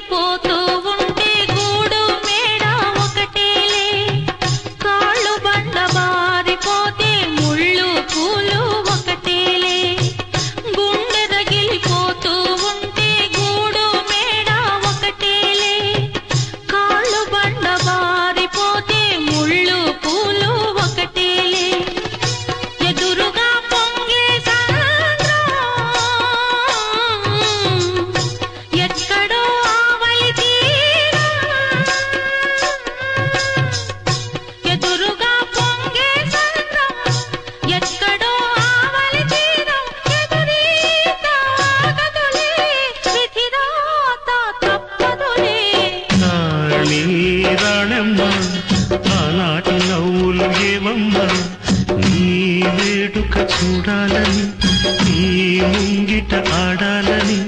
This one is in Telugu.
రగిలిపోతూ ఉంటే గూడు మేడ ఒకటేలే కాళ్ళు బండ బారిపోతే ముళ్ళు పూలు ఒకటేలే గుండె రగిలిపోతూ ఉంటే గూడు మేడ ఒకటేలే కాళ్ళు బండ బారిపోతే ముళ్ళు పూలు ఒకటేలే ఎదురుగా పొంగే సంద్రం ఎక్కడో ఆవలి తీరం ఎదురుగా పొంగే సంద్రం ఎక్కడో ఆవలి తీరం ఎదురీత ఆగదులే విధిరాత తప్పదులే నాళీ రాణమ్మ ఆనాటి నవ్వులు ఏవమ్మా నీ వేడుక చూడాలని నీ ముంగిట ఆడాలని